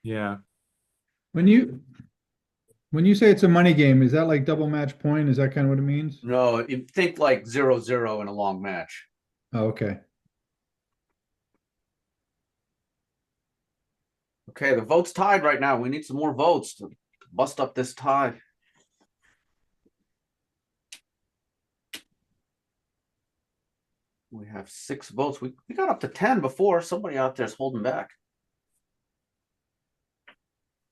K: Yeah.
H: When you say it's a money game, is that like double match point? Is that kind of what it means?
A: No, you think like 0-0 in a long match.
H: Oh, okay.
A: Okay, the vote's tied right now. We need some more votes to bust up this tie. We have 6 votes. We got up to 10 before. Somebody out there is holding back.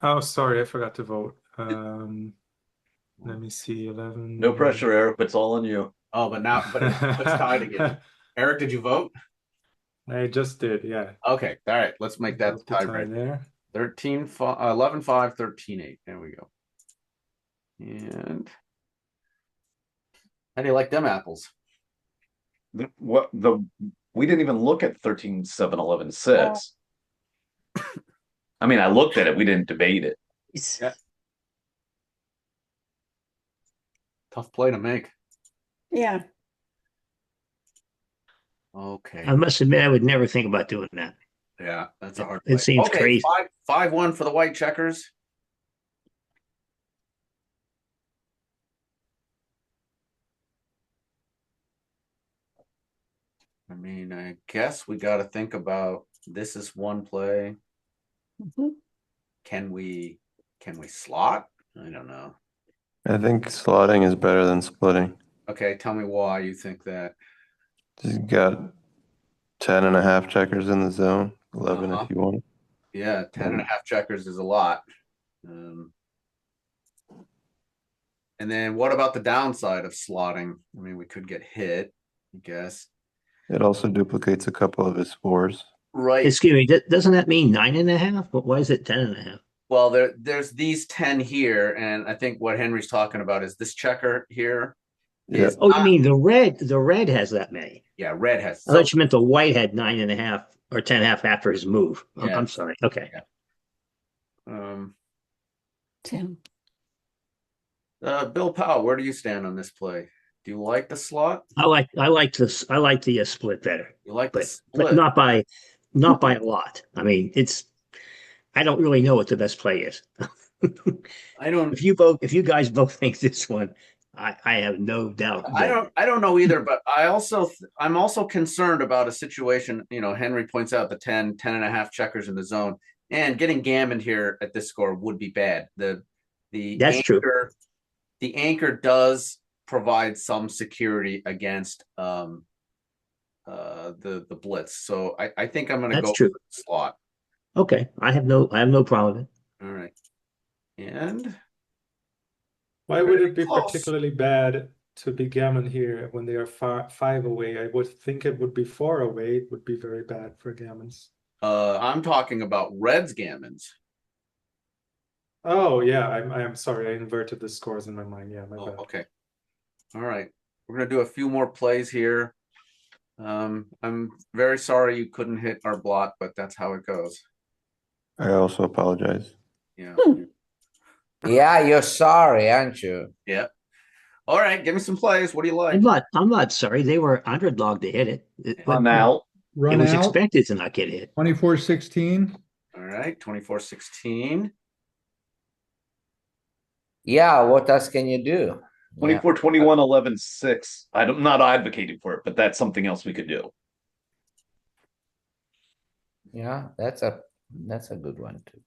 K: Oh, sorry, I forgot to vote. Let me see, 11.
F: No pressure, Eric. It's all on you.
A: Oh, but it's tied again. Eric, did you vote?
K: I just did, yeah.
A: Okay, all right. Let's make that the tie break.
K: There.
A: 11-5, 13-8. There we go. And how do you like them apples?
F: We didn't even look at 13-7, 11-6. I mean, I looked at it. We didn't debate it.
A: Yeah. Tough play to make.
C: Yeah.
A: Okay.
B: I must admit, I would never think about doing that.
A: Yeah, that's a hard play.
B: It seems
A: Okay,
B: crazy.
A: 5-1 for the white checkers. I mean, I guess we got to think about this is one play. Can we slot? I don't know.
I: I think slotting is better than splitting.
A: Okay, tell me why you think that.
I: You got 10.5 checkers in the zone, 11 if you want.
A: Yeah, 10.5 checkers is a lot. And And then what about the downside of slotting? I mean, we could get hit, I guess.
I: It also duplicates a couple of his fours.
A: Right.
B: Excuse me, doesn't that mean 9.5? But why is it 10.5?
A: Well, there's these 10 here, and I think what Henry's talking about is this checker here.
I: Yeah.
A: Is
B: Oh, you
A: not-
B: mean the red has that many?
A: yeah, red has.
B: I thought you meant the white had 9.5 or 10.5 after his move.
A: Yeah.
B: I'm sorry. Okay.
A: Um,
C: Tim.
A: Bill Powell, where do you stand on this play? Do you like the slot?
B: I like this. I like the split better,
A: You like the
B: but
A: split?
B: not by a lot. I mean, I don't really know what the best play is.
A: I don't.
B: If you guys both think this one, I have no doubt.
A: I don't know either, but I'm also concerned about a situation. You know, Henry points out the 10 and a half checkers in the zone, and getting gammoned here at this score would be bad.
B: That's true.
A: The anchor does provide some security against the blitz. So I think I'm going to go
B: true.
A: with the slot.
B: Okay, I have no problem with it.
A: All right. And
D: Why would it be
A: close.
D: particularly bad to be gammon here when they are 5 away? I would think it would be 4 away. It would be very bad for gammons.
A: I'm talking about Reds gammons.
D: Oh yeah, I'm sorry. I inverted the scores in my mind. Yeah, my bad.
A: Okay. All right. We're gonna do a few more plays here. I'm very sorry you couldn't hit our blot, but that's how it goes.
I: I also apologize.
A: Yeah.
G: Yeah, you're sorry, aren't you?
A: Yeah. All right, give me some plays. What do you like?
B: I'm not sorry. They were underdog to hit it.
F: I'm out.
B: It
H: Run
B: was
H: out,
B: expected to not get hit.
H: 24-16.
A: All right, 24-16.
G: Yeah, what else can you do?
F: 24, 21, 11, 6. I'm not advocating for it, but that's something else we could do.
G: Yeah, that's a good one too.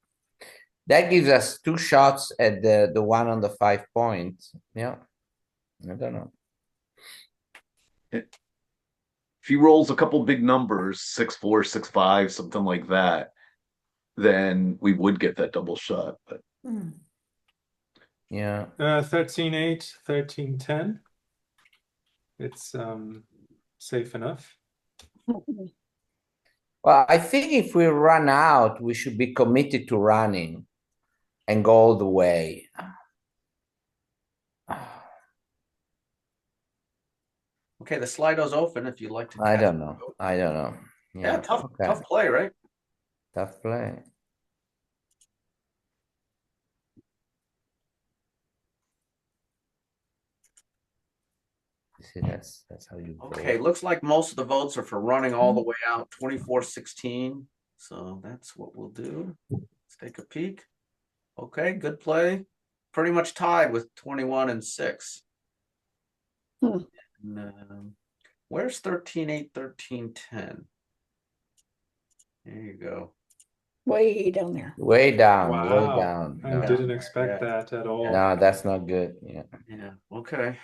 G: That gives us 2 shots at the one on the 5 points. Yeah, I don't know.
F: If he rolls a couple big numbers, 6-4, 6-5, something like that, then we would get that double shot. But
G: Yeah.
D: 13-8, 13-10. It's safe enough.
G: Well, I think if we run out, we should be committed to running and go all the way.
A: Okay, the Slido's open if you'd like to.
G: I don't know.
A: Yeah, tough
G: okay.
A: tough play, right?
G: Tough play. See, that's how you go.
A: Okay, looks like most of the votes are for running all the way out 24-16. So that's what we'll do. Let's take a peek. Okay, good play. Pretty much tied with 21 and 6. And, where's 13-8, 13-10? There you go.
C: Way down there.
G: Way down,
D: Wow.
G: way down.
D: I
G: No.
D: didn't expect that at all.
G: No, that's not good. Yeah.
A: Yeah, okay.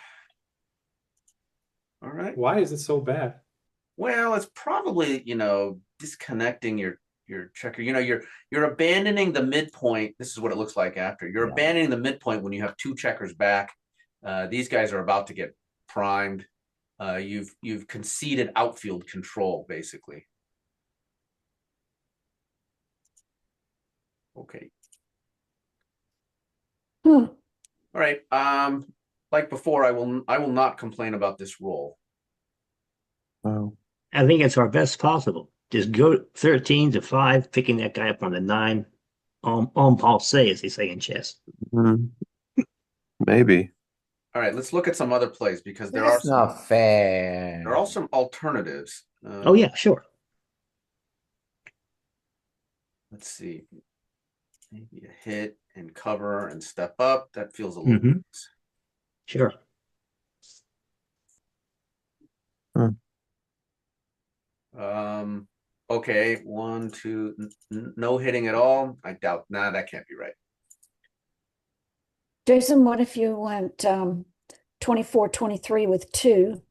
A: All right.
D: Why is it so bad?
A: Well, it's probably, disconnecting your checker. You're abandoning the midpoint. This is what it looks like after. You're abandoning the midpoint when you have 2 checkers back. These guys are about to get primed. You've conceded outfield control, basically. Okay. All right. Like before, I will not complain about this roll.
I: Oh,
B: I think it's our best possible. Just go 13 to 5, picking that guy up on the 9. On Paul say, as they say in chess.
I: maybe.
A: All right, let's look at some other plays because
G: That's not fair.
A: there are some alternatives.
B: Oh yeah, sure.
A: Let's see. Maybe a hit and cover and step up. That feels a little loose.
B: Sure.
A: Okay, 1, 2, no hitting at all. I doubt. Nah, that can't be right.
C: Jason, what if you went 24-23 with 2,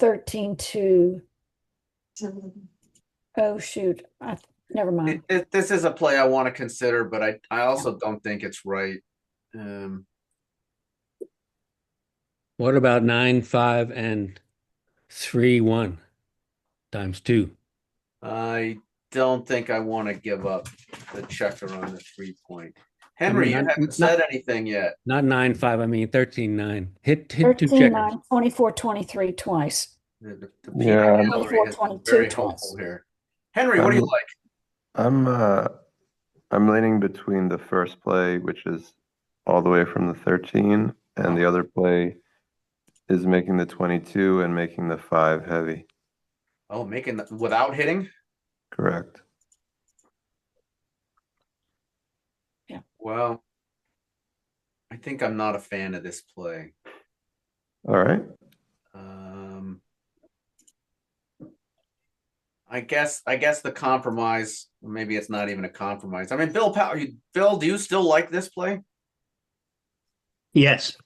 C: 13-2? Oh shoot! Never mind.
A: This is a play I want to consider, but I also don't think it's right.
L: What about 9, 5, and 3, 1 times 2?
A: I don't think I want to give up the checker on the 3-point. Henry, you haven't said anything yet.
L: Not 9, 5. I mean 13, 9. Hit 2
C: 13,
L: checkers.
C: 9, 24, 23 twice.
A: The
I: Yeah,
A: peanut gallery has been very helpful here. Henry, what do you like?
I: I'm leaning between the first play, which is all the way from the 13, and the other play is making the 22 and making the 5 heavy.
A: Oh, making the, without hitting?
I: Correct.
C: Yeah.
A: Well, I think I'm not a fan of this play.
I: All right.
A: I guess the compromise, maybe it's not even a compromise. I mean, Bill, do you still like this play?
B: Yes.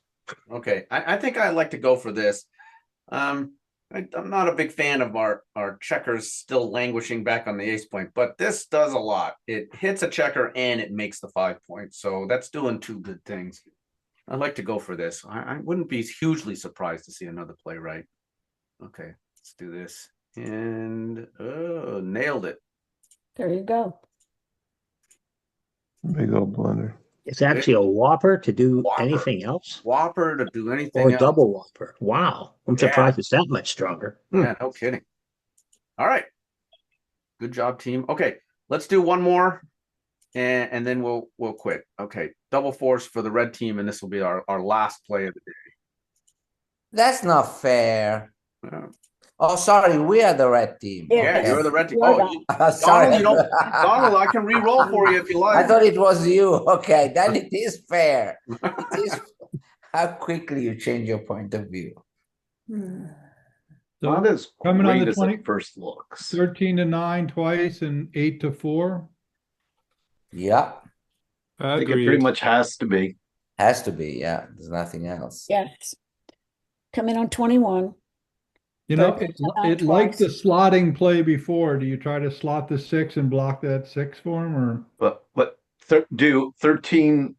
A: Okay, I think I'd like to go for this. I'm not a big fan of our checkers still languishing back on the ace point, but this does a lot. It hits a checker and it makes the 5 points, so that's doing 2 good things. I'd like to go for this. I wouldn't be hugely surprised to see another play right. Okay, let's do this. And nailed it.
C: There you go.
I: Big old blunder.
B: It's actually a whopper to do
A: Whopper.
B: anything else?
A: Whopper to do anything
B: Or
A: else.
B: double whopper. Wow. I'm surprised it's that much stronger.
A: Yeah, no kidding. All right. Good job, team. Okay, let's do one more and then we'll quit. Okay, double force for the red team, and this will be our last play of the day.
G: That's not fair.
A: Yeah.
G: Oh, sorry, we are the red team.
A: Yeah,
G: Okay.
A: you're the red team.
C: You're
A: Oh,
G: sorry.
A: Donald, Donald, I can re-roll for you if you like.
G: I thought it was you. Okay, then it is fair. It is how quickly you change your point of view.
H: So
F: Not as
H: coming on
F: great
H: the
F: as
H: 20
F: it first looks.
H: 13 to 9 twice and 8 to 4.
G: Yeah,
F: I think it
K: Agreed.
F: pretty much has to be.
G: has to be. Yeah, there's nothing else.
C: Yes. Come in on 21.
H: You know,
C: 13
H: it,
C: to 9
H: it like the
C: twice.
H: slotting play before. Do you try to slot the 6 and block that 6 for him, or
F: But do 13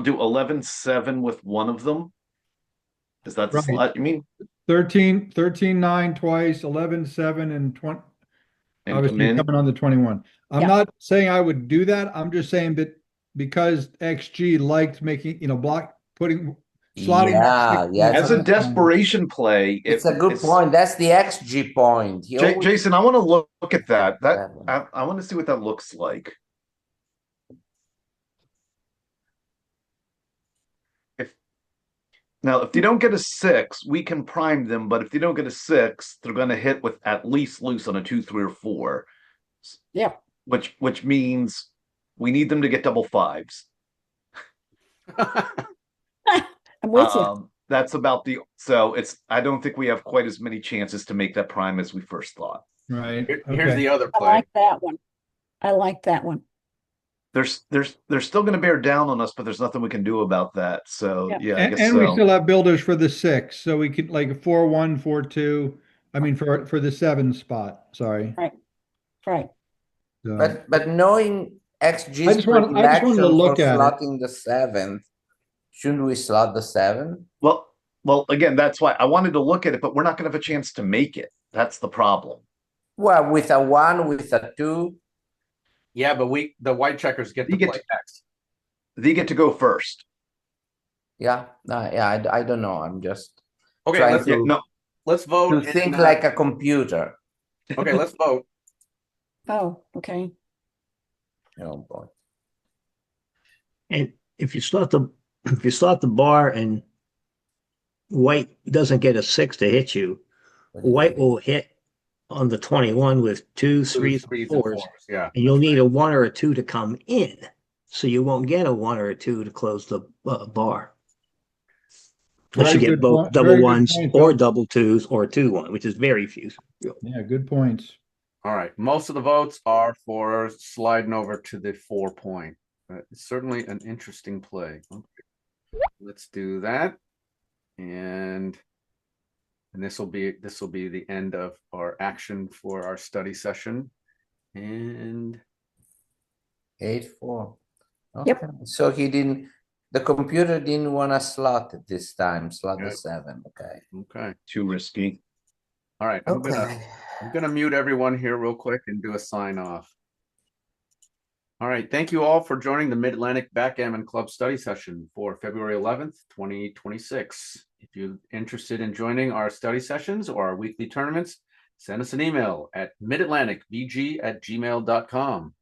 F: do 11 7 with one of them? Is that the
H: Right.
F: slot you mean?
H: 13 9 twice, 11 7 and 20?
F: And
H: Obviously,
F: come
H: you're
F: in?
H: coming on the 21. I'm
C: Yeah.
H: not saying I would do that. I'm just saying that because XG liked making, putting slotting
G: Yeah,
H: six
G: yeah.
H: in
F: As a
H: front,
F: desperation play,
G: It's a good point. That's the XG point. He always
F: Jason, I want to look at that.
G: that one.
F: I want to see what that looks like. If they don't get a 6, we can prime them, but if they don't get a 6, they're going to hit with at least loose on a 2, 3, or 4.
C: Yeah.
F: Which means we need them to get double 5s.
C: I'm with you.
F: That's about so I don't think we have quite as many chances to make that prime as we first thought.
H: right?
A: Here's
H: Okay.
A: the other
C: I
A: play.
C: like that one. I like that one.
F: They're still going to bear down on us, but there's nothing we can do about that. So
C: Yeah.
F: I guess
H: And
F: so.
H: we still have builders for the 6, so we could like a 4-1, 4-2. I mean, for the 7 spot. Sorry.
C: Right.
H: So,
G: But knowing XG's
H: I just wanted to
G: predilection
H: look
G: for
H: at it.
G: slotting the 7th, shouldn't we slot the 7?
F: Well, again, that's why I wanted to look at it, but we're not going to have a chance to make it. That's the problem.
G: Well, with a 1, with a 2.
A: Yeah, but the white checkers get to play next.
F: They get to go first.
G: Yeah, I don't know. I'm just
A: Okay,
G: trying
A: let's vote.
G: to think like a computer.
A: Okay, let's vote.
C: Oh, okay.
G: Oh boy.
B: And if you slot the bar and white doesn't get a 6 to hit you, white will hit on the 21 with 2, 3, 4s.
A: Yeah.
B: And you'll need a 1 or a 2 to come in. So you won't get a 1 or a 2 to close the bar. Unless you
H: Very
B: get
H: good
B: both
H: point.
B: double
H: Very good
B: 1s
H: point,
B: or
H: Bill.
B: double 2s or 2-1, which is very few.
H: Yeah, good points.
A: All right. Most of the votes are for sliding over to the 4 point. It's certainly an interesting play. Okay. Let's do that. And this will be the end of our action for our study session. And
G: 8-4. Okay.
C: Yep.
G: So he didn't. The computer didn't want to slot it this time. Slot the
A: Good.
G: 7. Okay.
A: Okay.
F: Too risky.
A: All right. I'm gonna mute everyone here real quick and do a sign off. All right. Thank you all for joining the Mid-Atlantic Backgammon Club study session for February 11th, 2026. If you're interested in joining our study sessions or our weekly tournaments, send us an email at midatlanticbg@gmail.com.